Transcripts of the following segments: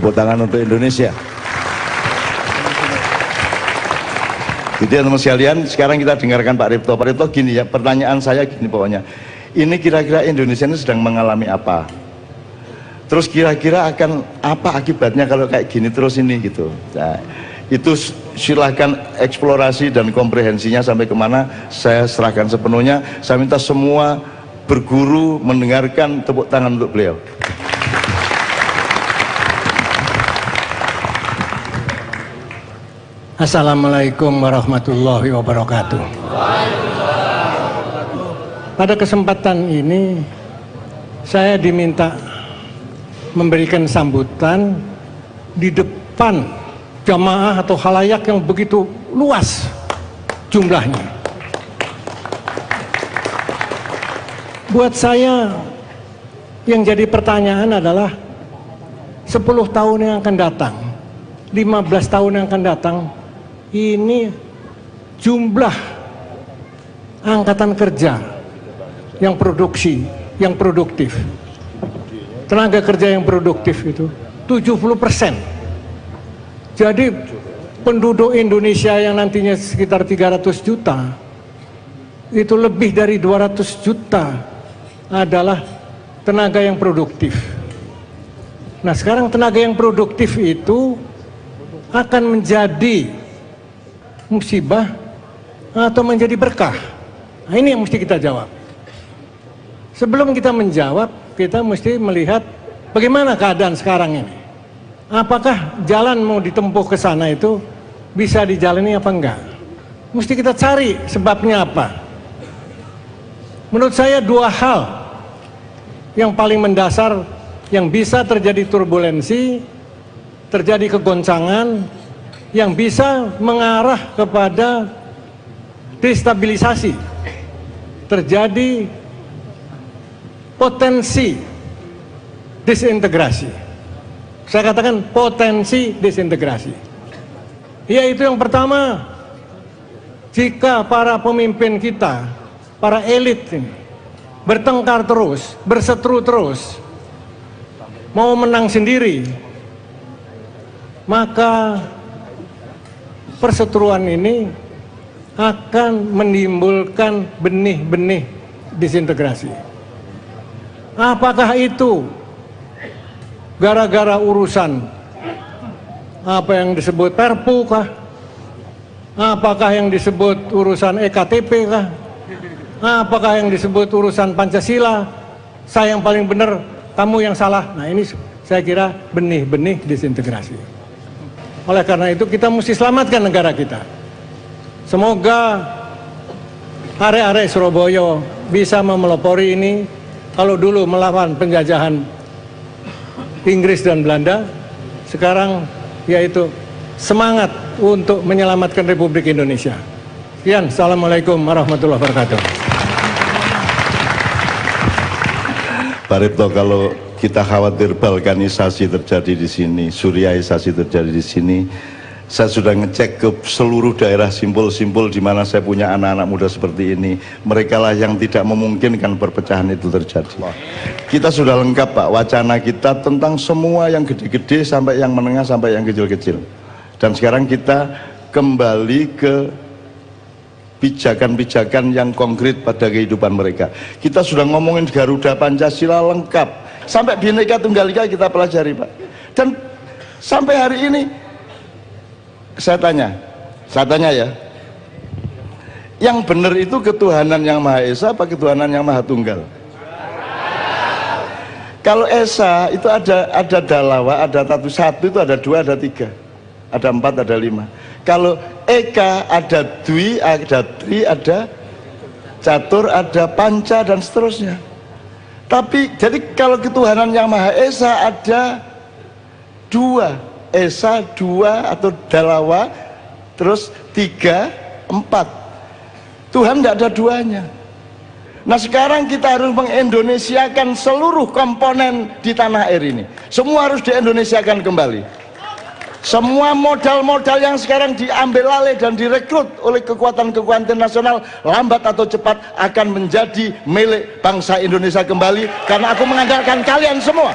Tepuk tangan untuk Indonesia. Gitu ya teman sekalian, sekarang kita dengarkan Pak Ripto. Pak Ripto gini ya, pertanyaan saya gini pokoknya. Ini kira-kira Indonesia ini sedang mengalami apa? Terus kira-kira akan apa akibatnya kalau kayak gini terus ini gitu. Nah, itu silahkan eksplorasi dan komprehensinya sampai kemana saya serahkan sepenuhnya. Saya minta semua berguru mendengarkan, tepuk tangan untuk beliau. Assalamualaikum warahmatullahi wabarakatuh. Pada kesempatan ini saya diminta memberikan sambutan di depan jamaah atau khalayak yang begitu luas jumlahnya. Buat saya yang jadi pertanyaan adalah 10 tahun yang akan datang, 15 tahun yang akan datang, ini jumlah angkatan kerja yang produksi, yang produktif, tenaga kerja yang produktif itu 70%. Jadi penduduk Indonesia yang nantinya sekitar 300 juta, itu lebih dari 200 juta adalah tenaga yang produktif. Nah sekarang tenaga yang produktif itu akan menjadi musibah atau menjadi berkah. Nah, ini yang mesti kita jawab. Sebelum kita menjawab, kita mesti melihat bagaimana keadaan sekarang ini. Apakah jalan mau ditempuh ke sana itu bisa dijalani apa enggak? Mesti kita cari sebabnya apa. Menurut saya dua hal yang paling mendasar yang bisa terjadi turbulensi, terjadi kegoncangan, yang bisa mengarah kepada destabilisasi, terjadi potensi disintegrasi. Saya katakan potensi disintegrasi. Yaitu yang pertama, jika para pemimpin kita, para elit ini bertengkar terus, berseteru terus, mau menang sendiri, maka perseteruan ini akan menimbulkan benih-benih disintegrasi. Apakah itu gara-gara urusan apa yang disebut Perpu kah? Apakah yang disebut urusan EKTP kah? Apakah yang disebut urusan Pancasila? Saya yang paling benar, kamu yang salah. Nah ini saya kira benih-benih disintegrasi. Oleh karena itu kita mesti selamatkan negara kita. Semoga arek-arek Surabaya bisa memelopori ini. Kalau dulu melawan penjajahan Inggris dan Belanda, sekarang yaitu semangat untuk menyelamatkan Republik Indonesia. Sekian, Assalamualaikum warahmatullahi wabarakatuh. Pak Ripto, kalau kita khawatir balkanisasi terjadi di sini, suryaisasi terjadi di sini, saya sudah ngecek ke seluruh daerah simpul-simpul di mana saya punya anak-anak muda seperti ini. Mereka lah yang tidak memungkinkan perpecahan itu terjadi. Kita sudah lengkap Pak, wacana kita tentang semua yang gede-gede sampai yang menengah sampai yang kecil-kecil. Dan sekarang kita kembali ke pijakan-pijakan yang konkret pada kehidupan mereka. Kita sudah ngomongin Garuda Pancasila lengkap. Sampai Bhinneka Tunggal Ika kita pelajari Pak. Dan sampai hari ini saya tanya ya, yang benar itu ketuhanan yang Maha Esa apa ketuhanan yang Maha Tunggal? Kalau Esa itu ada Dalawa, ada satu itu ada dua, ada tiga, ada empat, ada lima. Kalau Eka ada Dwi, ada Tri, ada Catur, ada Panca dan seterusnya. Tapi jadi kalau ketuhanan yang Maha Esa ada dua, Esa dua atau Dalawa, terus tiga, empat. Tuhan tidak ada duanya. Nah sekarang kita harus mengindonesiakan seluruh komponen di tanah air ini. Semua harus diindonesiakan kembali. Semua modal-modal yang sekarang diambil alih dan direkrut oleh kekuatan-kekuatan internasional lambat atau cepat akan menjadi milik bangsa Indonesia kembali, karena aku mengandalkan kalian semua.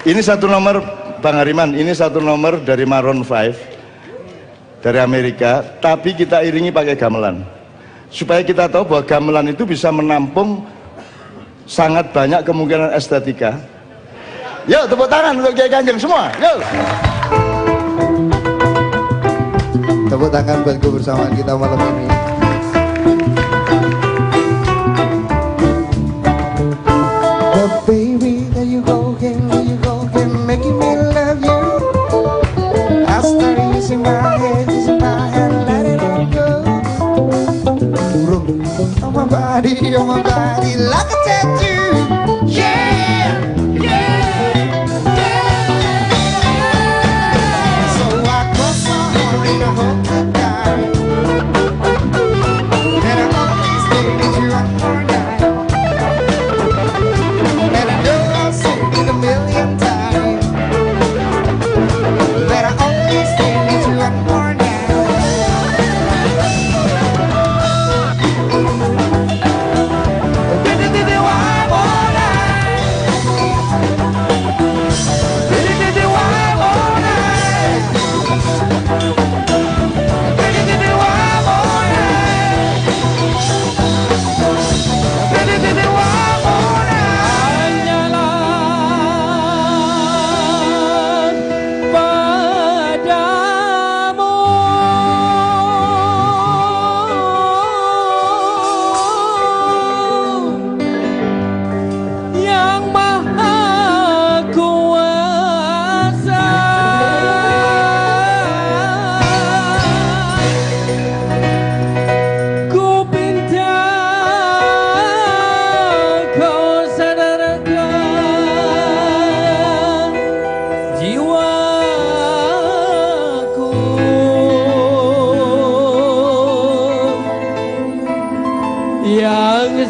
Ini satu nomor, Bang Hariman, ini satu nomor dari Maroon 5 dari Amerika, tapi kita iringi pakai gamelan supaya kita tahu bahwa gamelan itu bisa menampung sangat banyak kemungkinan estetika. Yuk tepuk tangan untuk Kiai Kanjeng semua, yuk. Tepuk tangan buat kebersamaan kita malam ini. But baby, there you go again, making me love you. I start using my head, let it all go. On my body, like a tattoo. Yeah, yeah, yeah. So I cross my heart in a hope to die. And I always stay with you one more night. And I know I've said it a million times, that I always stay with you one more night.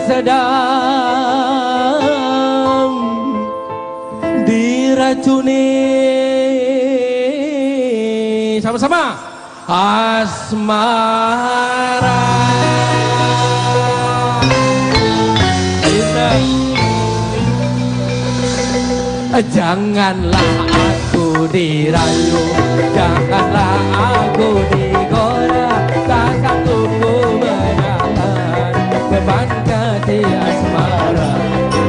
Sedang diracuni sama-sama asmara. Janganlah aku dirayu, janganlah aku digoda, takkan ku menahan beban kasih asmara.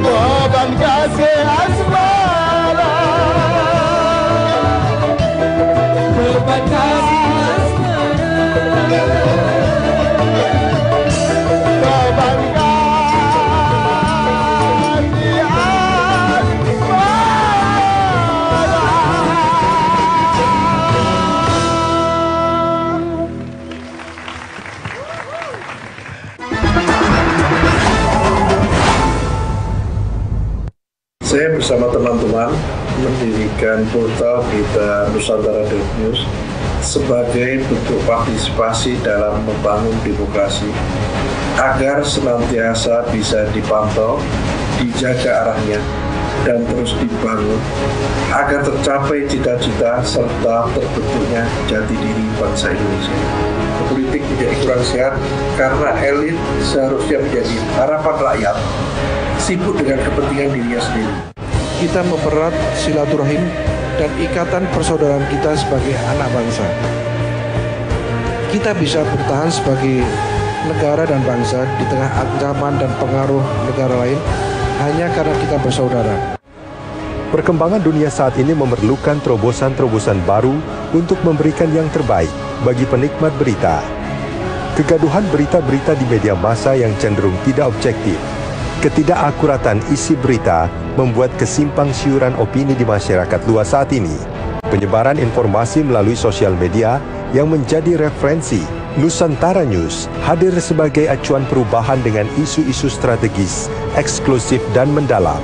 Beban kasih asmara, beban kasih asmara, beban kasih asmara. Saya bersama teman-teman mendirikan portal Berita Nusantara.news sebagai bentuk partisipasi dalam membangun demokrasi agar senantiasa bisa dipantau, dijaga arahnya, dan terus dibangun agar tercapai cita-cita serta terbentuknya jati diri bangsa Indonesia. Politik menjadi kurang sehat karena elit seharusnya menjadi harapan rakyat, sibuk dengan kepentingan dirinya sendiri. Kita mempererat silaturahim dan ikatan persaudaraan kita sebagai anak bangsa. Kita bisa bertahan sebagai negara dan bangsa di tengah ancaman dan pengaruh negara lain hanya karena kita bersaudara. Perkembangan dunia saat ini memerlukan terobosan-terobosan baru untuk memberikan yang terbaik bagi penikmat berita. Kegaduhan berita-berita di media massa yang cenderung tidak objektif, ketidakakuratan isi berita membuat kesimpang siuran opini di masyarakat luas saat ini. Penyebaran informasi melalui sosial media yang menjadi referensi, Nusantara News hadir sebagai acuan perubahan dengan isu-isu strategis, eksklusif dan mendalam.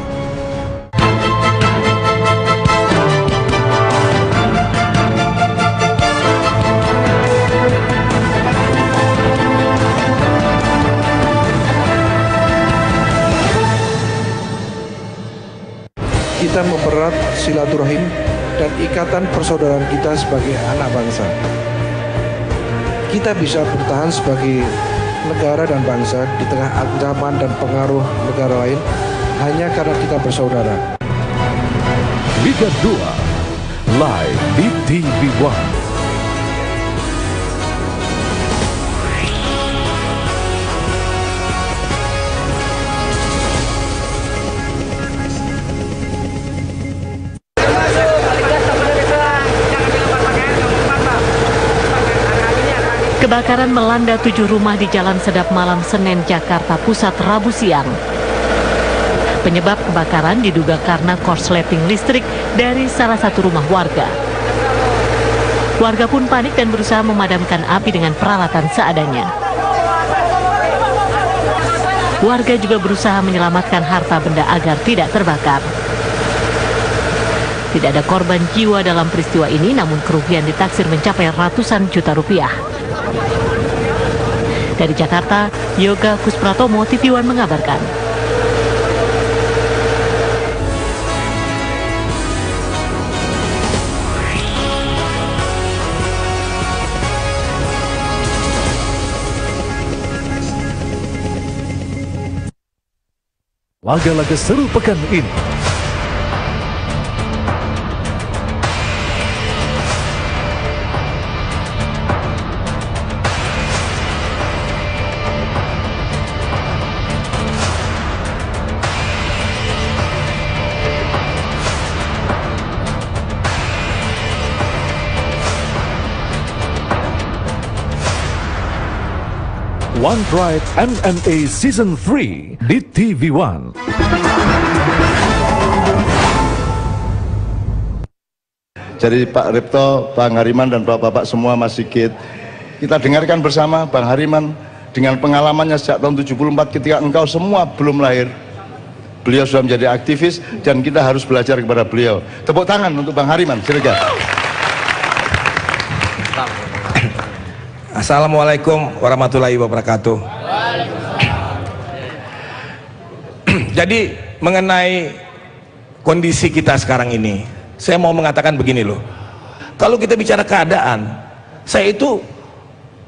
Kita mempererat silaturahim dan ikatan persaudaraan kita sebagai anak bangsa. Kita bisa bertahan sebagai negara dan bangsa di tengah ancaman dan pengaruh negara lain hanya karena kita bersaudara. Liga 2 live di TV One. Kebakaran melanda 7 rumah di Jalan Sedap Malam Senen, Jakarta Pusat, Rabu siang. Penyebab kebakaran diduga karena korsleting listrik dari salah satu rumah warga. Warga pun panik dan berusaha memadamkan api dengan peralatan seadanya. Warga juga berusaha menyelamatkan harta benda agar tidak terbakar. Tidak ada korban jiwa dalam peristiwa ini, namun kerugian ditaksir mencapai ratusan juta rupiah. Dari Jakarta, Yoga Kuspratomo, TV One mengabarkan. Laga-laga seru pekan ini. One Pride MMA Season 3 di TV One. Jadi Pak Repto, Bang Hariman dan Bapak-Bapak semua, Mas Sigit, kita dengarkan bersama Bang Hariman dengan pengalamannya sejak tahun 74 ketika engkau semua belum lahir. Beliau sudah menjadi aktivis dan kita harus belajar kepada beliau. Tepuk tangan untuk Bang Hariman, silakan. Assalamualaikum warahmatullahi wabarakatuh. Jadi mengenai kondisi kita sekarang ini, saya mau mengatakan begini loh. Kalau kita bicara keadaan, saya itu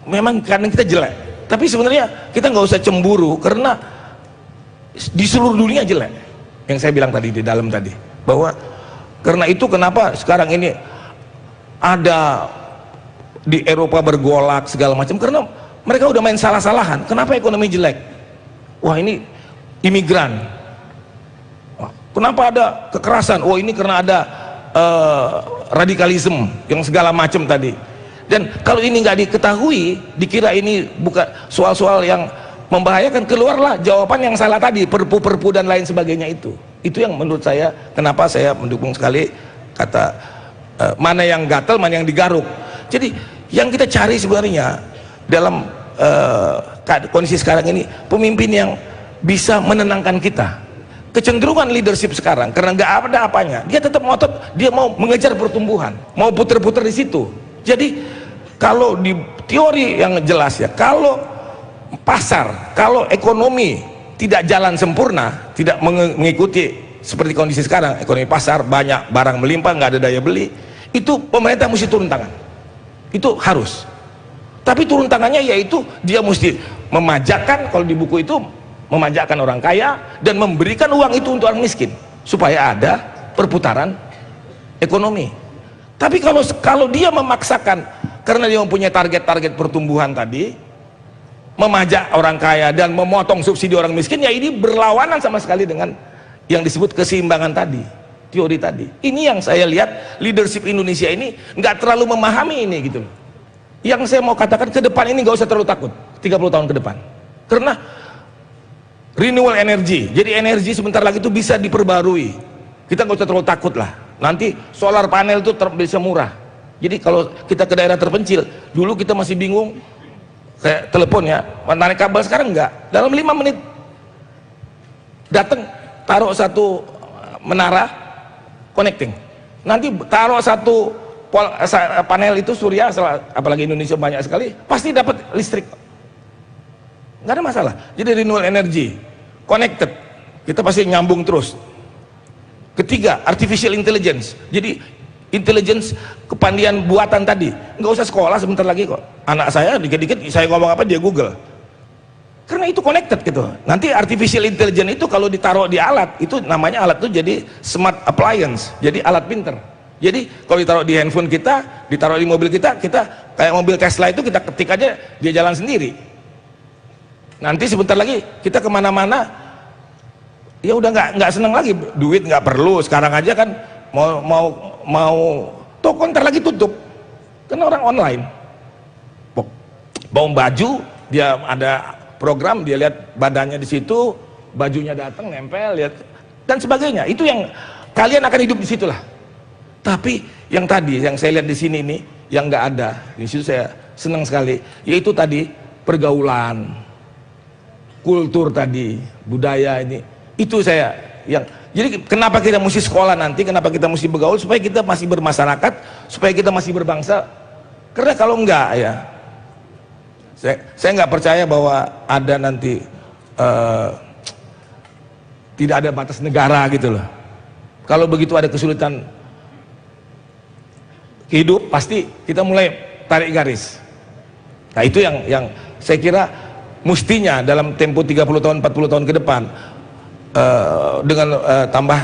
memang kadang kita jelek, tapi sebenarnya kita nggak usah cemburu karena di seluruh dunia jelek. Yang saya bilang tadi di dalam tadi, bahwa karena itu kenapa sekarang ini ada di Eropa bergolak segala macam, karena mereka udah main salah-salahan. Kenapa ekonomi jelek? Wah, ini imigran. Wah, kenapa ada kekerasan? Oh, ini karena ada radikalisme yang segala macam tadi. Dan kalau ini nggak diketahui, dikira ini bukan soal-soal yang membahayakan, keluarlah jawaban yang salah tadi, perpu-perpu dan lain sebagainya itu. Itu yang menurut saya, kenapa saya mendukung sekali kata mana yang gatel, mana yang digaruk. Jadi yang kita cari sebenarnya dalam kondisi sekarang ini, pemimpin yang bisa menenangkan kita. Kecenderungan leadership sekarang, karena nggak ada apanya, dia tetap ngotot, dia mau mengejar pertumbuhan, mau puter-puter di situ. Jadi kalau di teori yang jelas ya, kalau pasar, kalau ekonomi tidak jalan sempurna, tidak mengikuti seperti kondisi sekarang, ekonomi pasar banyak barang melimpah, nggak ada daya beli, itu pemerintah mesti turun tangan. Itu harus. Tapi turun tangannya yaitu dia mesti memajakkan, kalau di buku itu memajakkan orang kaya dan memberikan uang itu untuk orang miskin supaya ada perputaran ekonomi. Tapi kalau dia memaksakan karena dia mempunyai target-target pertumbuhan tadi, memajak orang kaya dan memotong subsidi orang miskin, ya ini berlawanan sama sekali dengan yang disebut keseimbangan tadi, teori tadi. Ini yang saya lihat leadership Indonesia ini nggak terlalu memahami ini gitu. Yang saya mau katakan ke depan ini nggak usah terlalu takut 30 tahun ke depan, karena renewable energy, jadi energi sebentar lagi itu bisa diperbarui. Kita nggak usah terlalu takut lah, nanti solar panel itu bisa murah. Jadi kalau kita ke daerah terpencil, dulu kita masih bingung kayak telepon ya, menarik kabel, sekarang enggak, dalam 5 menit datang, taruh satu menara connecting, nanti taruh satu panel itu surya, apalagi Indonesia banyak sekali, pasti dapat listrik, nggak ada masalah. Jadi renewable energy, connected, kita pasti nyambung terus. Ketiga, artificial intelligence, jadi intelligence kepandian buatan tadi, nggak usah sekolah sebentar lagi kok. Anak saya dikit-dikit saya ngomong apa dia Google. Karena itu connected gitu. Nanti artificial intelligence itu kalau ditaruh di alat, itu namanya alat itu jadi smart appliance, jadi alat pinter. Jadi kalau ditaruh di handphone kita, ditaruh di mobil kita kayak mobil Tesla itu kita ketik aja dia jalan sendiri. Nanti sebentar lagi kita kemana-mana, ya udah nggak seneng lagi, duit nggak perlu. Sekarang aja kan mau toko ntar lagi tutup, kan orang online. Bawa baju, dia ada program, dia lihat badannya di situ, bajunya datang nempel, lihat dan sebagainya. Itu yang kalian akan hidup di situlah. Tapi yang tadi yang saya lihat di sini ini yang nggak ada di situ, saya senang sekali, yaitu tadi pergaulan, kultur tadi, budaya ini, itu saya yang jadi kenapa kita mesti sekolah nanti, kenapa kita mesti bergaul, supaya kita masih bermasyarakat, supaya kita masih berbangsa. Karena kalau enggak ya, saya nggak percaya bahwa ada nanti tidak ada batas negara gitu loh. Kalau begitu ada kesulitan hidup, pasti kita mulai tarik garis. Nah itu yang saya kira mestinya dalam tempo 30 tahun 40 tahun ke depan, dengan tambah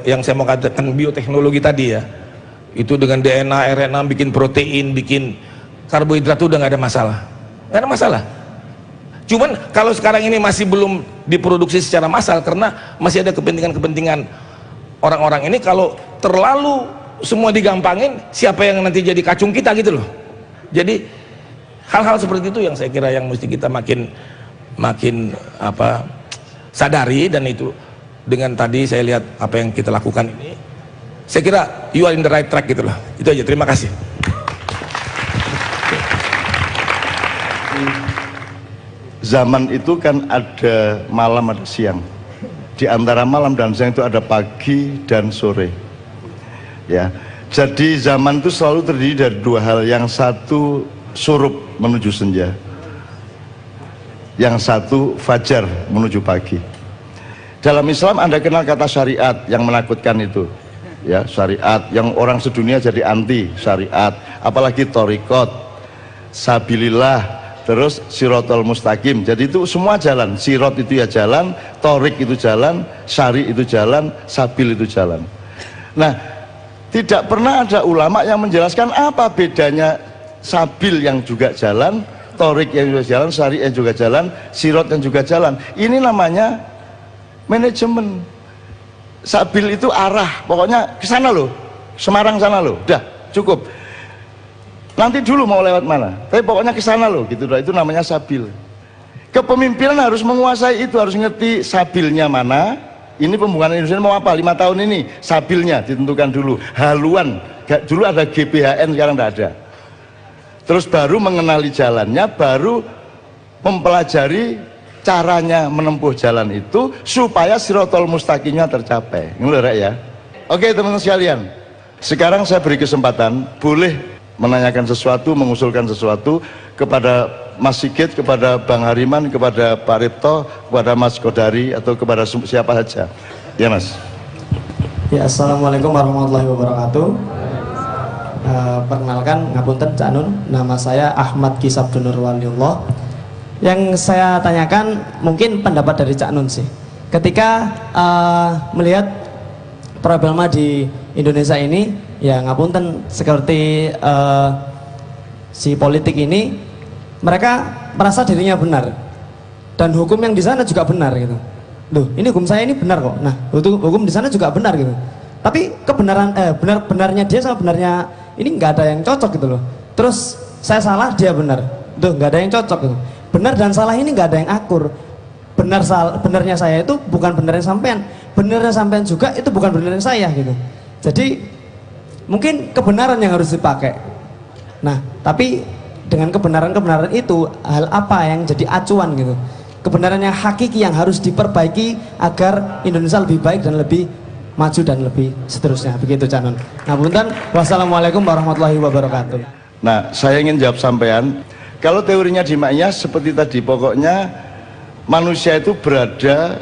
yang saya mau katakan bioteknologi tadi ya, itu dengan DNA, RNA, bikin protein, bikin karbohidrat itu udah nggak ada masalah, nggak ada masalah. Cuman kalau sekarang ini masih belum diproduksi secara massal karena masih ada kepentingan-kepentingan orang-orang ini. Kalau terlalu semua digampangin, siapa yang nanti jadi kacung kita gitu loh. Jadi hal-hal seperti itu yang saya kira yang mesti kita makin sadari. Dan itu dengan tadi saya lihat apa yang kita lakukan ini, saya kira you are in the right track gitu loh. Itu aja, terima kasih. Zaman itu kan ada malam, ada siang. Di antara malam dan siang itu ada pagi dan sore. Ya, jadi zaman itu selalu terdiri dari dua hal. Yang satu surup menuju senja, yang satu fajar menuju pagi. Dalam Islam Anda kenal kata syariat yang menakutkan itu, ya, syariat yang orang sedunia jadi anti syariat, apalagi thariqat, sabilillah, terus sirotol mustaqim. Jadi itu semua jalan, sirot itu ya jalan, thariq itu jalan, syari itu jalan, sabil itu jalan. Nah, tidak pernah ada ulama yang menjelaskan apa bedanya sabil yang juga jalan, thariq yang juga jalan, syari yang juga jalan, sirot yang juga jalan. Ini namanya manajemen. Sabil itu arah, pokoknya ke sana loh, Semarang sana loh, udah cukup. Nanti dulu mau lewat mana, tapi pokoknya ke sana loh, gitu. Itu namanya sabil. Kepemimpinan harus menguasai itu, harus ngerti sabilnya mana. Ini pembangunan Indonesia mau apa? 5 tahun ini sabilnya ditentukan dulu. Haluan, dulu ada GBHN, sekarang tidak ada. Terus baru mengenali jalannya, baru mempelajari caranya menempuh jalan itu supaya sirotol mustaqimnya tercapai. Ini loh ya. Oke teman-teman sekalian, sekarang saya beri kesempatan, boleh menanyakan sesuatu, mengusulkan sesuatu kepada Mas Sigit, kepada Bang Hariman, kepada Pak Ripto, kepada Mas Kodari, atau kepada siapa saja. Ya Mas. Ya, Assalamualaikum warahmatullahi wabarakatuh. Perkenalkan, ngapunten Cak Nun, nama saya Ahmad Kisabdun Nurwaliullah. Yang saya tanyakan mungkin pendapat dari Cak Nun sih. Ketika melihat problema di Indonesia ini, ya ngapunten seperti si politik ini, mereka merasa dirinya benar dan hukum yang di sana juga benar gitu. Loh, ini hukum saya ini benar kok. Nah, hukum di sana juga benar gitu. Tapi kebenaran benar-benarnya dia sama benarnya ini nggak ada yang cocok gitu loh. Terus saya salah, dia benar. Tuh, nggak ada yang cocok gitu. Benar dan salah ini nggak ada yang akur. Benarnya saya itu bukan benarnya sampean. Benarnya sampean juga itu bukan benarnya saya gitu. Jadi mungkin kebenaran yang harus dipakai. Nah, tapi dengan kebenaran-kebenaran itu, hal apa yang jadi acuan gitu, kebenaran yang hakiki yang harus diperbaiki agar Indonesia lebih baik dan lebih maju dan lebih seterusnya, begitu Cak Nun. Nah punten, wassalamualaikum warahmatullahi wabarakatuh. Nah, saya ingin jawab sampean, kalau teorinya di Ma'iyah seperti tadi, pokoknya manusia itu berada,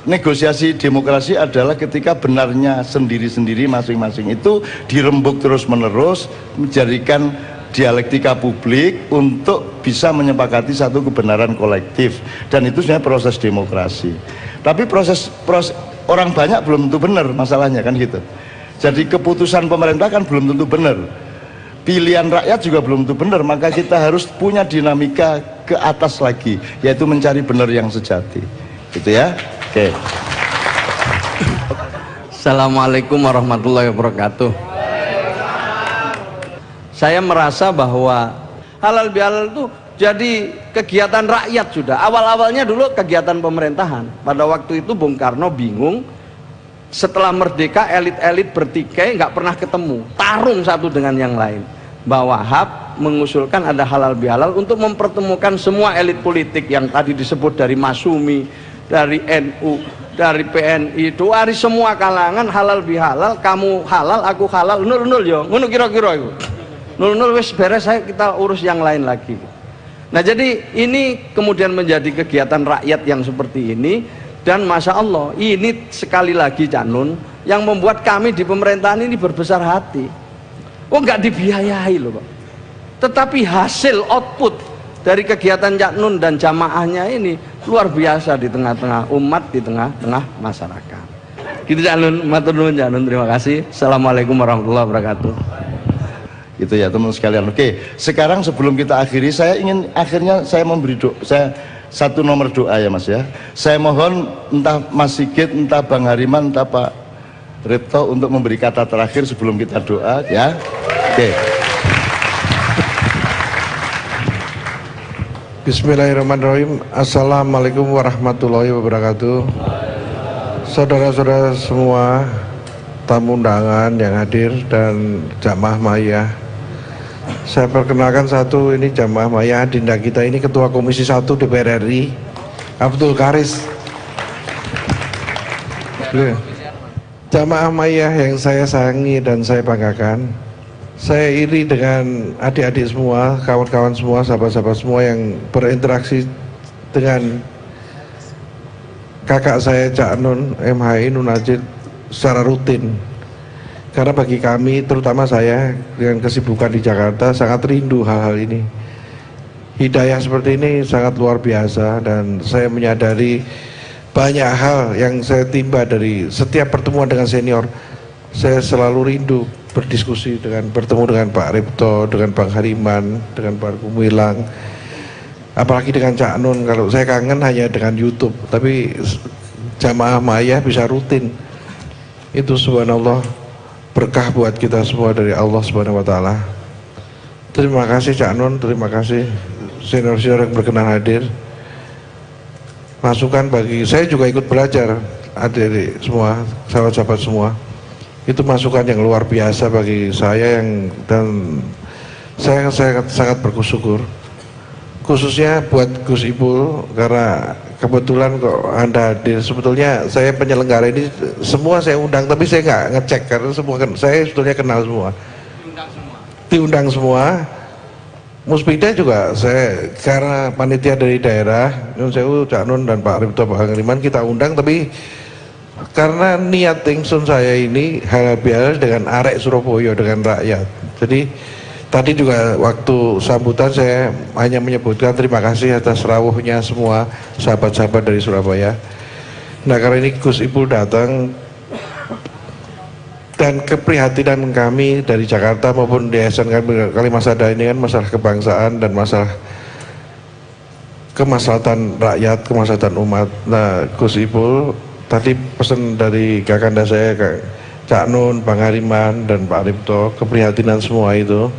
negosiasi demokrasi adalah ketika benarnya sendiri-sendiri masing-masing itu dirembuk terus-menerus, menjadikan dialektika publik untuk bisa menyepakati satu kebenaran kolektif, dan itu sebenarnya proses demokrasi. Tapi proses orang banyak belum tentu benar masalahnya kan gitu. Jadi keputusan pemerintah kan belum tentu benar, pilihan rakyat juga belum tentu benar, maka kita harus punya dinamika ke atas lagi, yaitu mencari benar yang sejati gitu ya. Oke. Assalamualaikum warahmatullahi wabarakatuh. Saya merasa bahwa halal bihalal itu jadi kegiatan rakyat sudah. Awal-awalnya dulu kegiatan pemerintahan. Pada waktu itu Bung Karno bingung, setelah merdeka elit-elit bertikai nggak pernah ketemu, tarung satu dengan yang lain. Mbah Wahab mengusulkan ada halal bihalal untuk mempertemukan semua elit politik yang tadi disebut dari Masumi, dari NU, dari PNI, dari semua kalangan. Halal bihalal, kamu halal, aku halal, nul yo, ngono kira-kira itu. Nul wis beres, saya kita urus yang lain lagi. Nah jadi ini kemudian menjadi kegiatan rakyat yang seperti ini, dan Masya Allah ini sekali lagi Cak Nun yang membuat kami di pemerintahan ini berbesar hati. Oh nggak dibiayai loh Pak, tetapi hasil output dari kegiatan Cak Nun dan jamaahnya ini luar biasa di tengah-tengah umat, di tengah-tengah masyarakat. Gitu Cak Nun, matur nuwun Cak Nun, terima kasih. Assalamualaikum warahmatullahi wabarakatuh. Gitu ya teman sekalian. Oke, sekarang sebelum kita akhiri, saya ingin akhirnya saya memberi doa, saya satu nomor doa ya Mas ya. Saya mohon entah Mas Sigit, entah Bang Hariman, entah Pak Ripto untuk memberi kata terakhir sebelum kita doa ya. Oke. Bismillahirrahmanirrahim. Assalamualaikum warahmatullahi wabarakatuh. Saudara-saudara semua, tamu undangan yang hadir dan jamaah maya, saya perkenalkan satu, ini jamaah maya adinda kita ini Ketua Komisi 1 DPR RI Abdul Karis. Jamaah maya yang saya sayangi dan saya banggakan, saya iri dengan adik-adik semua, kawan-kawan semua, sahabat-sahabat semua yang berinteraksi dengan kakak saya Cak Nun MHI Nun Najib secara rutin. Karena bagi kami, terutama saya dengan kesibukan di Jakarta, sangat rindu hal-hal ini. Hidayah seperti ini sangat luar biasa, dan saya menyadari banyak hal yang saya timba dari setiap pertemuan dengan senior. Saya selalu rindu berdiskusi bertemu dengan Pak Ripto, dengan Bang Hariman, dengan Pak Gumilang, apalagi dengan Cak Nun. Kalau saya kangen hanya dengan YouTube, tapi jamaah maya bisa rutin. Itu subhanallah berkah buat kita semua dari Allah Subhanahu wa taala. Terima kasih Cak Nun, terima kasih senior-senior yang berkenan hadir. Masukan bagi saya juga ikut belajar, adik-adik semua, sahabat-sahabat semua. Itu masukan yang luar biasa bagi saya, dan saya sangat bersyukur. Khususnya buat Gus Ipul, karena kebetulan kok Anda hadir. Sebetulnya saya penyelenggara ini semua saya undang, tapi saya nggak ngecek karena semua saya sebetulnya kenal semua. Diundang semua. Muspida juga saya, karena panitia dari daerah Nyun Sewu, Cak Nun dan Pak Ripto, Pak Hangriman kita undang, tapi karena niat ingsun saya ini halal bihalal dengan arek Surabaya, dengan rakyat. Jadi tadi juga waktu sambutan saya hanya menyebutkan terima kasih atas rawuhnya semua sahabat-sahabat dari Surabaya. Nah karena ini Gus Ipul datang, dan keprihatinan kami dari Jakarta maupun di Yayasan Kalimasada ini kan masalah kebangsaan dan masalah kemaslahatan rakyat, kemaslahatan umat. Nah Gus Ipul tadi pesan dari kakanda saya, Cak Nun, Bang Hariman dan Pak Ripto, keprihatinan semua itu.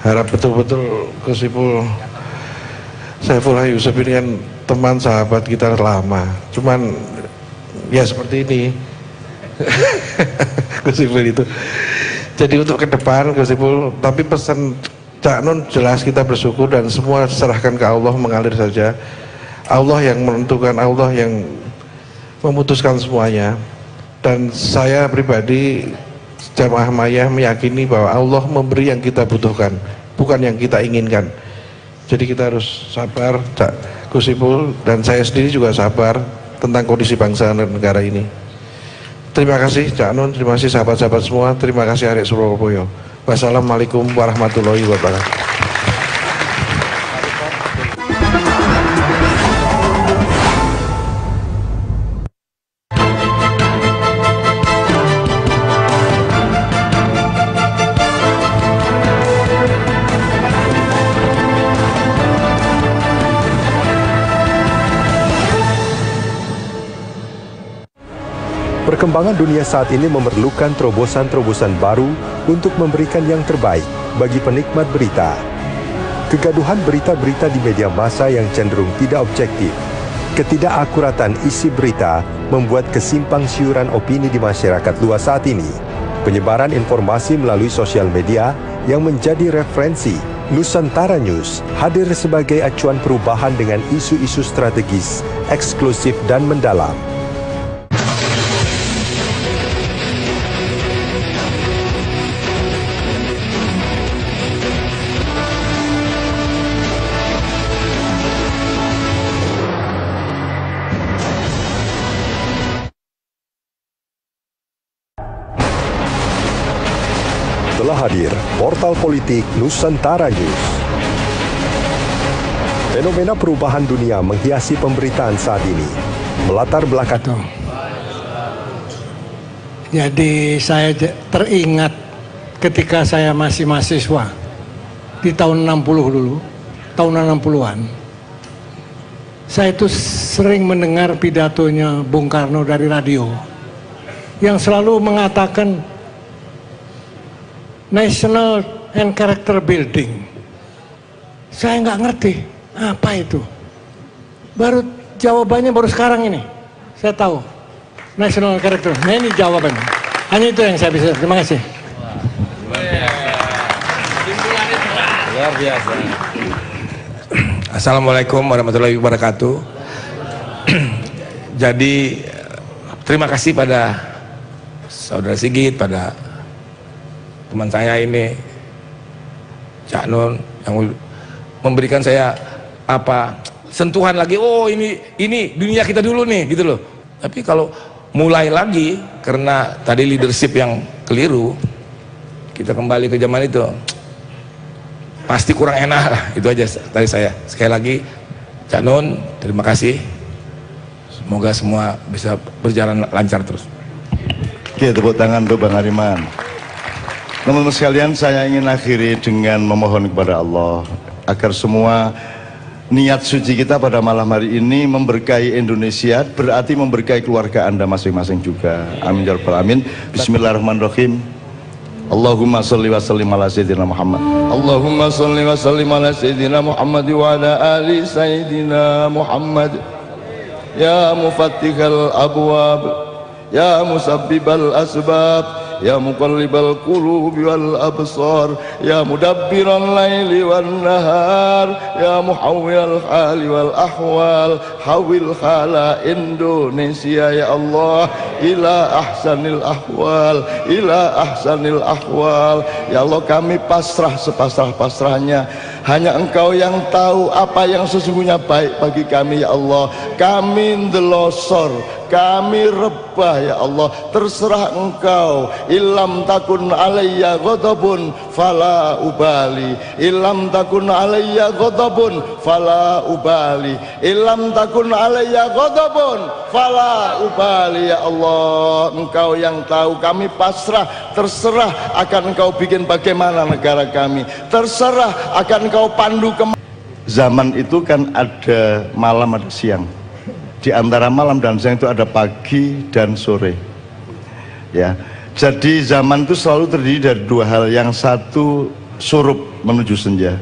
Harap betul-betul Gus Ipul Saifullah Yusuf ini kan teman sahabat kita lama, cuman ya seperti ini Gus Ipul itu. Jadi untuk ke depan Gus Ipul, tapi pesan Cak Nun jelas kita bersyukur dan semua serahkan ke Allah, mengalir saja. Allah yang menentukan, Allah yang memutuskan semuanya. Dan saya pribadi, jamaah maya meyakini bahwa Allah memberi yang kita butuhkan, bukan yang kita inginkan. Jadi kita harus sabar, Gus Ipul, dan saya sendiri juga sabar tentang kondisi bangsa dan negara ini. Terima kasih Cak Nun, terima kasih sahabat-sahabat semua, terima kasih Arek Surabaya. Wassalamualaikum warahmatullahi wabarakatuh. Perkembangan dunia saat ini memerlukan terobosan-terobosan baru untuk memberikan yang terbaik bagi penikmat berita. Kegaduhan berita-berita di media massa yang cenderung tidak objektif, ketidakakuratan isi berita membuat kesimpang siuran opini di masyarakat luas saat ini. Penyebaran informasi melalui sosial media yang menjadi referensi Nusantara News hadir sebagai acuan perubahan dengan isu-isu strategis, eksklusif dan mendalam. Telah hadir Portal Politik Nusantara News. Fenomena perubahan dunia menghiasi pemberitaan saat ini. Melatar belakang. Jadi saya teringat ketika saya masih mahasiswa di tahun 60 dulu, tahun 60-an. Saya itu sering mendengar pidatonya Bung Karno dari radio yang selalu mengatakan National and Character Building. Saya nggak ngerti apa itu. Baru jawabannya baru sekarang ini. Saya tahu National Character. Nah ini jawabannya. Hanya itu yang saya bisa. Terima kasih. Luar biasa. Assalamualaikum warahmatullahi wabarakatuh. Jadi terima kasih pada Saudara Sigit, pada teman saya ini Cak Nun yang memberikan saya sentuhan lagi. Oh ini dunia kita dulu nih gitu loh. Tapi kalau mulai lagi karena tadi leadership yang keliru, kita kembali ke zaman itu pasti kurang enak. Itu aja tadi saya. Sekali lagi Cak Nun, terima kasih. Semoga semua bisa berjalan lancar terus. Oke, tepuk tangan untuk Bang Hariman. Teman-teman sekalian, saya ingin akhiri dengan memohon kepada Allah agar semua niat suci kita pada malam hari ini memberkahi Indonesia, berarti memberkahi keluarga Anda masing-masing juga. Amin ya rabbal alamin. Bismillahirrahmanirrahim. Allahumma sholli wa sallim ala sayyidina Muhammad. Allahumma sholli wa sallim ala sayyidina Muhammad wa ala ali sayyidina Muhammad. Ya mufattihal abwab, ya musabbibal asbab, ya muqallibal qulubi wal absar, ya mudabbiral laili wan nahar, ya muhawwilal hali wal ahwal, hawil hala Indonesia ya Allah ila ahsanil ahwal, ila ahsanil ahwal. Ya Allah, kami pasrah sepasrah-pasrahnya. Hanya Engkau yang tahu apa yang sesungguhnya baik bagi kami ya Allah. Kami ndelosor, kami rebah ya Allah, terserah Engkau. Ilam takun alayya ghadabun fala ubali, ilam takun alayya ghadabun fala ubali, ilam takun alayya ghadabun fala ubali ya Allah. Engkau yang tahu, kami pasrah, terserah akan Engkau bikin bagaimana negara kami, terserah akan Engkau pandu ke. Zaman itu kan ada malam, ada siang. Di antara malam dan siang itu ada pagi dan sore. Ya. Jadi zaman itu selalu terdiri dari dua hal. Yang satu surup menuju senja,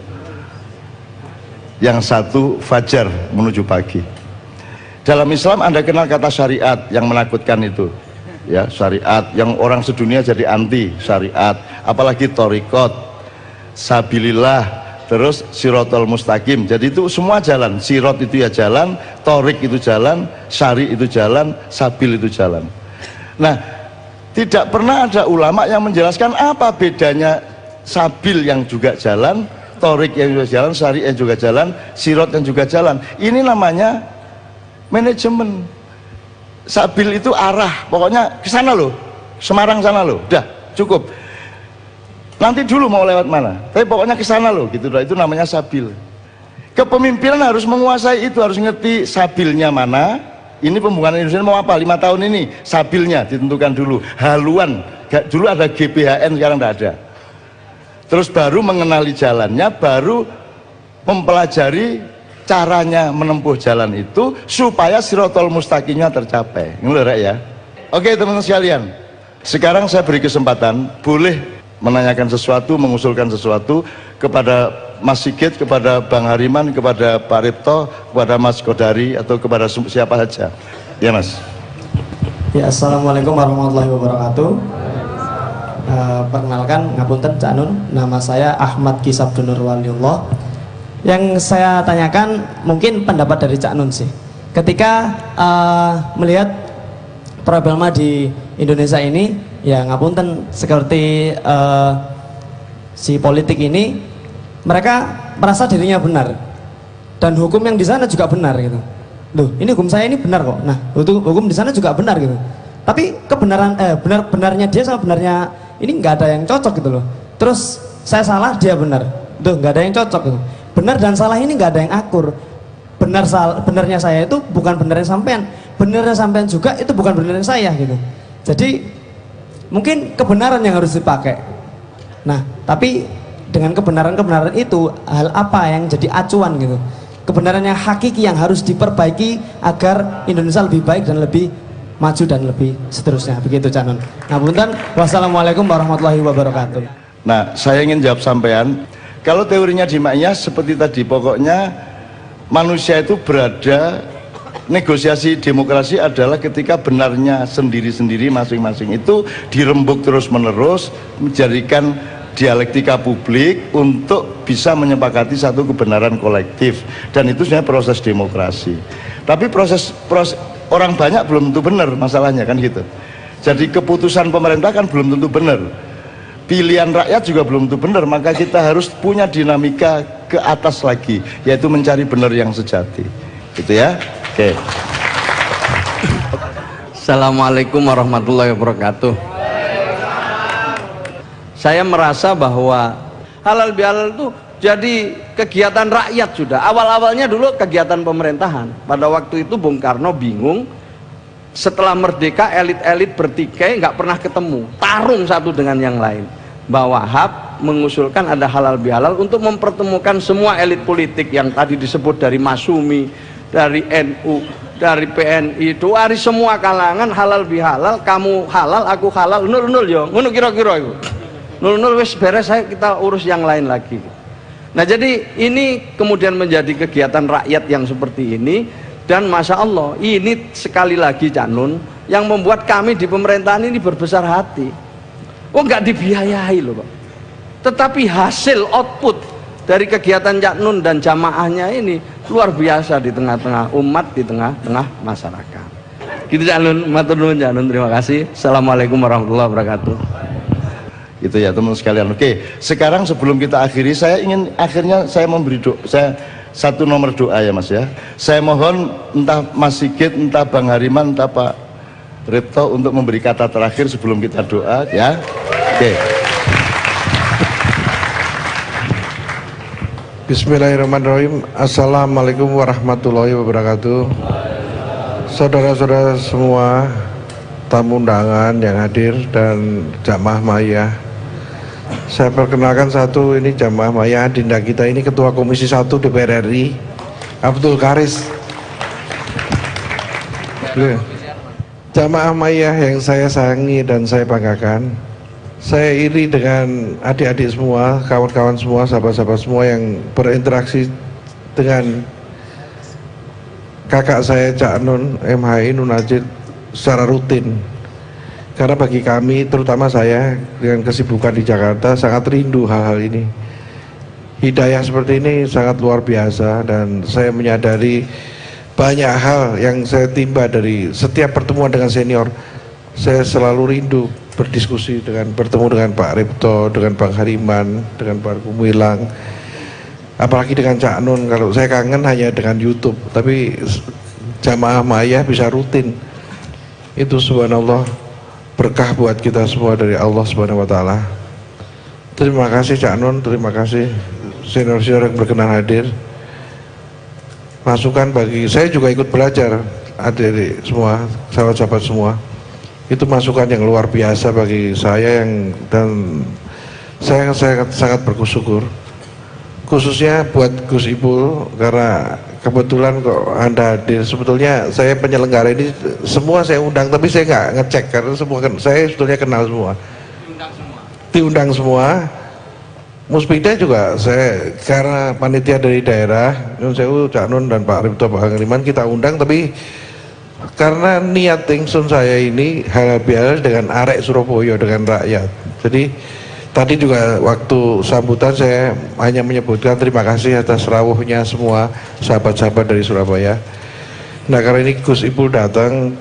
yang satu fajar menuju pagi. Dalam Islam Anda kenal kata syariat yang menakutkan itu, ya, syariat yang orang sedunia jadi anti syariat, apalagi thariqat, sabilillah, terus sirotol mustaqim. Jadi itu semua jalan. Sirot itu ya jalan, thariq itu jalan, syari itu jalan, sabil itu jalan. Nah, tidak pernah ada ulama yang menjelaskan apa bedanya sabil yang juga jalan, thariq yang juga jalan, syari yang juga jalan, sirot yang juga jalan. Ini namanya manajemen. Sabil itu arah, pokoknya ke sana loh, Semarang sana loh, udah cukup. nanti dulu mau lewat mana, tapi pokoknya ke sana loh gitu. Itu namanya sabil. Kepemimpinan harus menguasai itu, harus ngerti sabilnya mana. Ini pembangunan Indonesia mau apa 5 tahun ini, sabilnya ditentukan dulu. Haluan, dulu ada GBHN, sekarang tidak ada. Terus baru mengenali jalannya, baru mempelajari caranya menempuh jalan itu supaya sirotol mustaqimnya tercapai. Ini Rek ya. Oke teman-teman sekalian, sekarang saya beri kesempatan, boleh menanyakan sesuatu, mengusulkan sesuatu kepada Mas Sigit, kepada Bang Hariman, kepada Pak Ripto, kepada Mas Kodari, atau kepada siapa saja. Ya Mas. Ya, assalamualaikum warahmatullahi wabarakatuh. Perkenalkan, ngapunten Cak Nun, nama saya Ahmad Kisab Dunur Waliullah. Yang saya tanyakan mungkin pendapat dari Cak Nun sih. Ketika melihat problema di Indonesia ini, ya ngapunten seperti si politik ini, mereka merasa dirinya benar dan hukum yang di sana juga benar gitu. Loh, ini hukum saya ini benar kok. Nah, hukum di sana juga benar gitu. Tapi kebenaran benar-benarnya dia sama benarnya ini nggak ada yang cocok gitu loh. Terus saya salah, dia benar. Tuh, nggak ada yang cocok gitu. Benar dan salah ini nggak ada yang akur. Benarnya saya itu bukan benarnya sampean. Benarnya sampean juga itu bukan benarnya saya gitu. Jadi mungkin kebenaran yang harus dipakai. Nah, tapi dengan kebenaran-kebenaran itu, hal apa yang jadi acuan gitu? Kebenaran yang hakiki yang harus diperbaiki agar Indonesia lebih baik dan lebih maju dan lebih seterusnya. Begitu Cak Nun. Ngapunten. Wassalamualaikum warahmatullahi wabarakatuh. Nah, saya ingin jawab sampean. Kalau teorinya di Ma'iyah seperti tadi, pokoknya manusia itu berada, negosiasi demokrasi adalah ketika benarnya sendiri-sendiri masing-masing itu dirembuk terus-menerus, menjadikan dialektika publik untuk bisa menyepakati satu kebenaran kolektif, dan itu sebenarnya proses demokrasi. Tapi proses orang banyak belum tentu benar masalahnya kan gitu. Jadi keputusan pemerintah kan belum tentu benar, pilihan rakyat juga belum tentu benar, maka kita harus punya dinamika ke atas lagi, yaitu mencari benar yang sejati gitu ya. Oke. Assalamualaikum warahmatullahi wabarakatuh. Saya merasa bahwa halal bihalal itu jadi kegiatan rakyat sudah. Awal-awalnya dulu kegiatan pemerintahan. Pada waktu itu Bung Karno bingung, setelah merdeka elit-elit bertikai nggak pernah ketemu, tarung satu dengan yang lain. Mbak Wahab mengusulkan ada halal bihalal untuk mempertemukan semua elit politik yang tadi disebut dari Masumi, dari NU, dari PNI, dari semua kalangan. Halal bihalal, kamu halal, aku halal, nul yo, ngono kira-kira itu. Nul wis beres, kita urus yang lain lagi. Nah, jadi ini kemudian menjadi kegiatan rakyat yang seperti ini, dan Masya Allah ini sekali lagi Cak Nun yang membuat kami di pemerintahan ini berbesar hati. Oh, nggak dibiayai loh Pak, tetapi hasil output dari kegiatan Cak Nun dan jamaahnya ini luar biasa di tengah-tengah umat, di tengah-tengah masyarakat. Gitu Cak Nun, matur nuwun Cak Nun, terima kasih. Assalamualaikum warahmatullahi wabarakatuh. Gitu ya teman sekalian. Oke, sekarang sebelum kita akhiri, saya ingin akhirnya saya memberi doa, saya satu nomor doa ya Mas ya. Saya mohon entah Mas Sigit, entah Bang Hariman, entah Pak Ripto untuk memberi kata terakhir sebelum kita doa ya. Oke. Bismillahirrahmanirrahim. Assalamualaikum warahmatullahi wabarakatuh. Saudara-saudara semua, tamu undangan yang hadir dan jamaah Ma'iyah, saya perkenalkan satu, ini jamaah Ma'iyah Adinda kita ini Ketua Komisi 1 DPR RI Abdul Karis. Jamaah Ma'iyah yang saya sayangi dan saya banggakan, saya iri dengan adik-adik semua, kawan-kawan semua, sahabat-sahabat semua yang berinteraksi dengan kakak saya Cak Nun MHI Nun Najib secara rutin. Karena bagi kami, terutama saya dengan kesibukan di Jakarta, sangat rindu hal-hal ini. Hidayah seperti ini sangat luar biasa, dan saya menyadari banyak hal yang saya timba dari setiap pertemuan dengan senior. Saya selalu rindu berdiskusi bertemu dengan Pak Ripto, dengan Bang Hariman, dengan Pak Gumilang, apalagi dengan Cak Nun. Kalau saya kangen hanya dengan YouTube, tapi jamaah Ma'iyah bisa rutin. Itu subhanallah berkah buat kita semua dari Allah Subhanahu wa taala. Terima kasih Cak Nun, terima kasih senior-senior yang berkenan hadir. Masukan bagi saya juga ikut belajar, adik-adik semua, sahabat-sahabat semua. Itu masukan yang luar biasa bagi saya dan saya sangat bersyukur. Khususnya buat Gus Ipul karena kebetulan kok Anda hadir. Sebetulnya saya penyelenggara ini semua saya undang, tapi saya nggak ngecek karena semua saya sebetulnya kenal semua. Diundang semua. Muspida juga saya karena panitia dari daerah, Nyun Sewu, Cak Nun dan Pak Ripto, Pak Angriman kita undang, tapi karena niat ingsun saya ini halal bihalal dengan arek Surabaya, dengan rakyat. Jadi tadi juga waktu sambutan saya hanya menyebutkan terima kasih atas rawuhnya semua sahabat-sahabat dari Surabaya. Nah karena ini Gus Ipul datang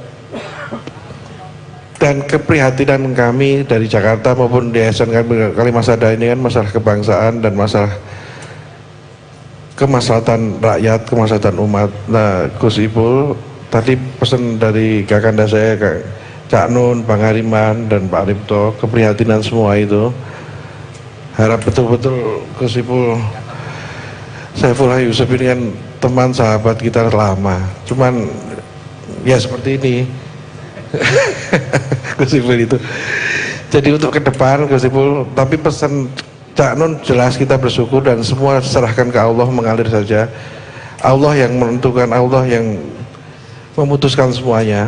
dan keprihatinan kami dari Jakarta maupun di Yayasan Kalimasada ini kan masalah kebangsaan dan masalah kemaslahatan rakyat, kemaslahatan umat. Nah Gus Ipul tadi pesan dari kakanda saya, Cak Nun, Bang Hariman dan Pak Ripto, keprihatinan semua itu. Harap betul-betul Gus Ipul Saifullah Yusuf ini kan teman sahabat kita lama, cuman ya seperti ini. Gus Ipul itu. Jadi untuk ke depan Gus Ipul, tapi pesan Cak Nun jelas kita bersyukur dan semua serahkan ke Allah, mengalir saja. Allah yang menentukan, Allah yang memutuskan semuanya.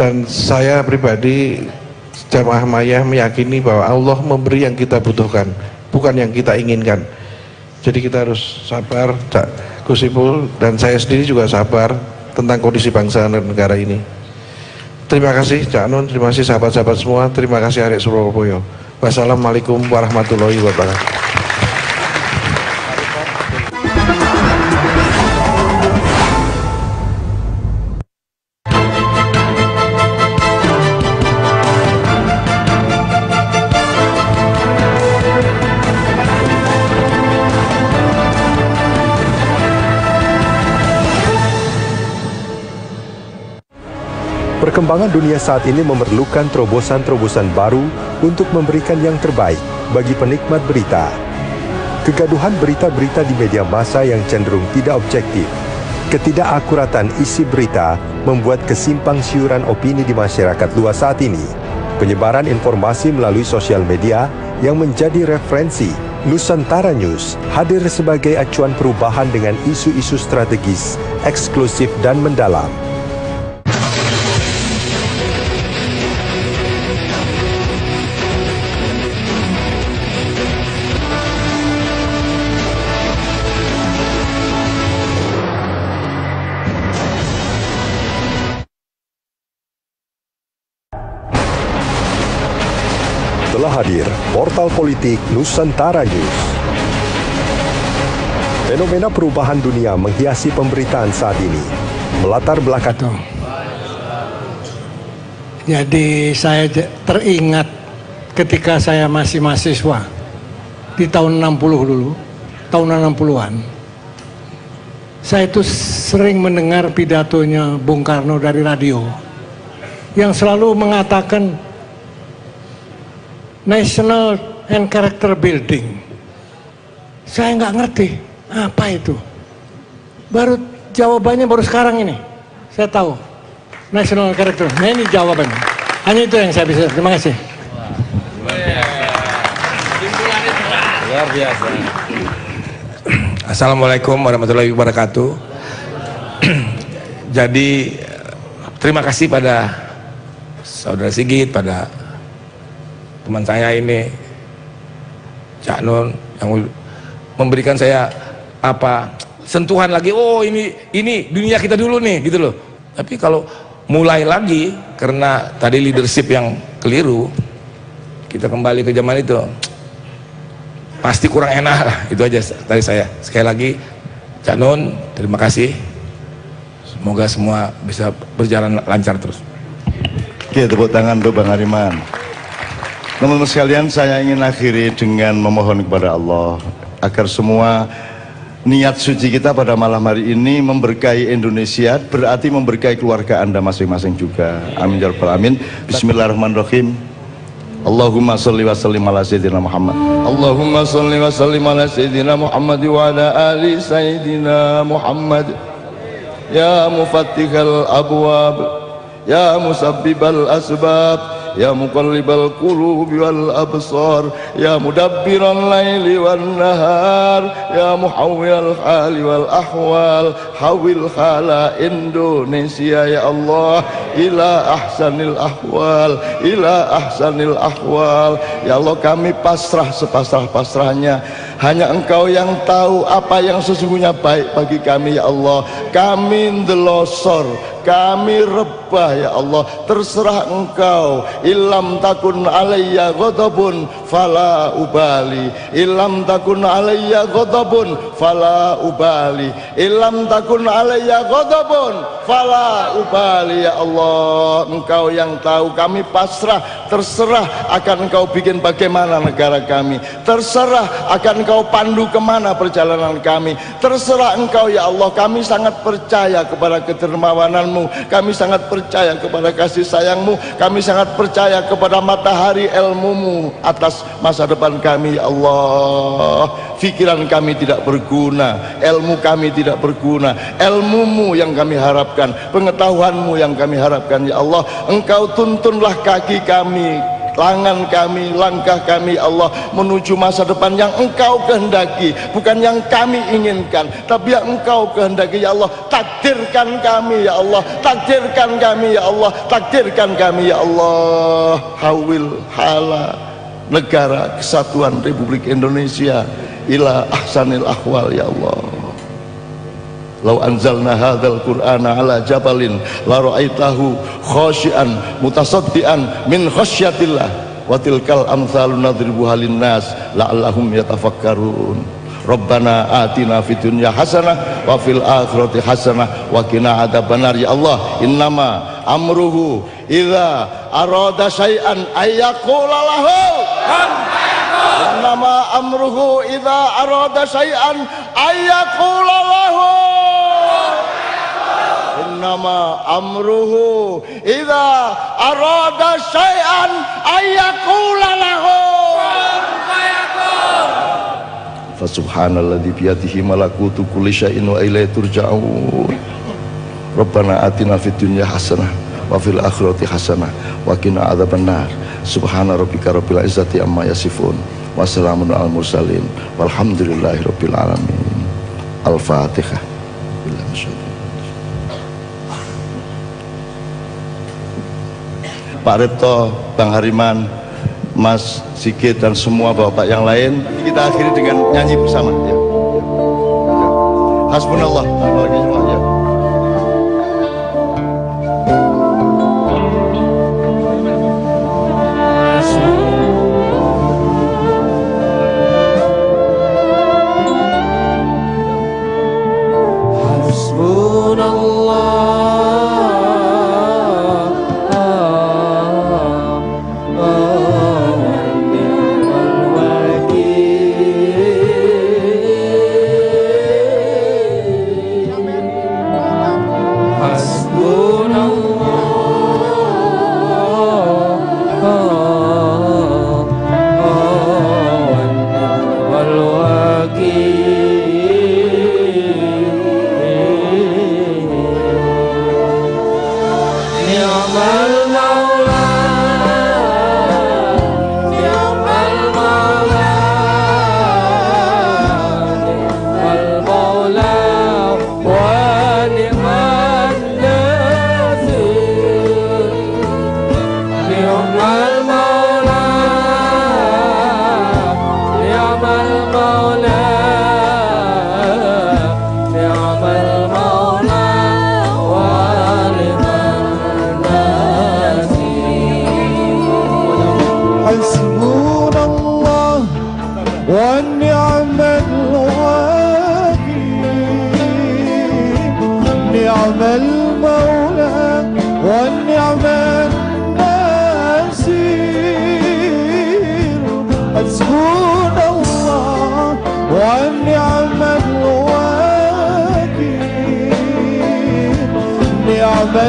Dan saya pribadi Jamaah Mayah meyakini bahwa Allah memberi yang kita butuhkan, bukan yang kita inginkan. Jadi kita harus sabar, Gus Ipul dan saya sendiri juga sabar tentang kondisi bangsa dan negara ini. Terima kasih Cak Nun, terima kasih sahabat-sahabat semua, terima kasih arek Surabaya. Wassalamualaikum warahmatullahi wabarakatuh. Perkembangan dunia saat ini memerlukan terobosan-terobosan baru untuk memberikan yang terbaik bagi penikmat berita. Kegaduhan berita-berita di media massa yang cenderung tidak objektif, ketidakakuratan isi berita membuat kesimpang siuran opini di masyarakat luas saat ini. Penyebaran informasi melalui sosial media yang menjadi referensi, Nusantara News hadir sebagai acuan perubahan dengan isu-isu strategis, eksklusif dan mendalam. Telah hadir Portal Politik Nusantara News. Fenomena perubahan dunia menghiasi pemberitaan saat ini. Melatar belakang. Jadi saya teringat ketika saya masih mahasiswa di tahun 60 dulu, tahun 60-an. Saya itu sering mendengar pidatonya Bung Karno dari radio yang selalu mengatakan National and Character Building. Saya nggak ngerti apa itu. Baru jawabannya baru sekarang ini. Saya tahu National Character. Nah ini jawabannya. Hanya itu yang saya bisa. Terima kasih. Luar biasa. Assalamualaikum warahmatullahi wabarakatuh. Jadi terima kasih pada Saudara Sigit, pada teman saya ini Cak Nun yang memberikan saya sentuhan lagi. Oh ini dunia kita dulu nih gitu loh. Tapi kalau mulai lagi karena tadi leadership yang keliru, kita kembali ke zaman itu pasti kurang enak lah. Itu aja dari saya. Sekali lagi Cak Nun, terima kasih. Semoga semua bisa berjalan lancar terus. Oke, tepuk tangan untuk Bang Hariman. Teman-teman sekalian, saya ingin akhiri dengan memohon kepada Allah agar semua niat suci kita pada malam hari ini memberkahi Indonesia, berarti memberkahi keluarga Anda masing-masing juga. Amin ya rabbal alamin. Bismillahirrahmanirrahim. Allahumma salli wa sallim ala sayyidina Muhammad. Allahumma salli wa sallim ala sayyidina Muhammad wa ala ali sayyidina Muhammad. Ya mufattihal abwab, ya musabbibal asbab, ya muqallibal qulubi wal absar, ya mudabbiral laili wan nahar, ya muhawwilal hali wal ahwal, hawil hala Indonesia ya Allah ila ahsanil ahwal, ila ahsanil ahwal. Ya Allah, kami pasrah sepasrah-pasrahnya. Hanya Engkau yang tahu apa yang sesungguhnya baik bagi kami ya Allah. Kami ndelosor, kami rebah ya Allah, terserah Engkau. Ilam takun alayya ghadabun fala ubali, ilam takun alayya ghadabun fala ubali, ilam takun alayya ghadabun fala ubali ya Allah. Engkau yang tahu, kami pasrah, terserah akan Engkau bikin bagaimana negara kami, terserah akan Engkau pandu kemana perjalanan kami, terserah Engkau ya Allah. Kami sangat percaya kepada kedermawanan-Mu, kami sangat percaya kepada kasih sayang-Mu, kami sangat percaya kepada matahari ilmu-Mu atas masa depan kami ya Allah. Pikiran kami tidak berguna, ilmu kami tidak berguna, ilmu-Mu yang kami harapkan, pengetahuan-Mu yang kami harapkan ya Allah. Engkau tuntunlah kaki kami, tangan kami, langkah kami Allah menuju masa depan yang Engkau kehendaki, bukan yang kami inginkan, tapi yang Engkau kehendaki ya Allah. Takdirkan kami ya Allah, takdirkan kami ya Allah, takdirkan kami ya Allah. Hawil hala negara kesatuan Republik Indonesia ila ahsanil ahwal ya Allah. Lau anzalna hadzal qur'ana ala jabalin la ra'aitahu khashian mutasaddian min khasyatillah wa tilkal amsalu nadribuha linnas la'allahum yatafakkarun. Rabbana atina fid dunya hasanah wa fil akhirati hasanah wa qina adzabannar ya Allah. Innama amruhu idza arada syai'an ayyaqula lahu kun fayakun. Innama amruhu idza arada syai'an ayyaqula lahu. Innama amruhu idza arada syai'an ayyaqula lahu kun fayakun. Fa subhanalladzi biyadihi malakutu kulli syai'in wa ilaihi turja'un. Rabbana atina fid dunya hasanah wa fil akhirati hasanah wa qina adzabannar. Subhana rabbika rabbil izzati amma yasifun wa salamun alal mursalin walhamdulillahi rabbil alamin. Al-Fatihah. Pak Repto, Bang Hariman, Mas Sigit dan semua bapak yang lain, kita akhiri dengan nyanyi bersama ya. Hasbunallah wa ni'mal wakil ya.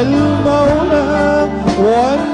المولى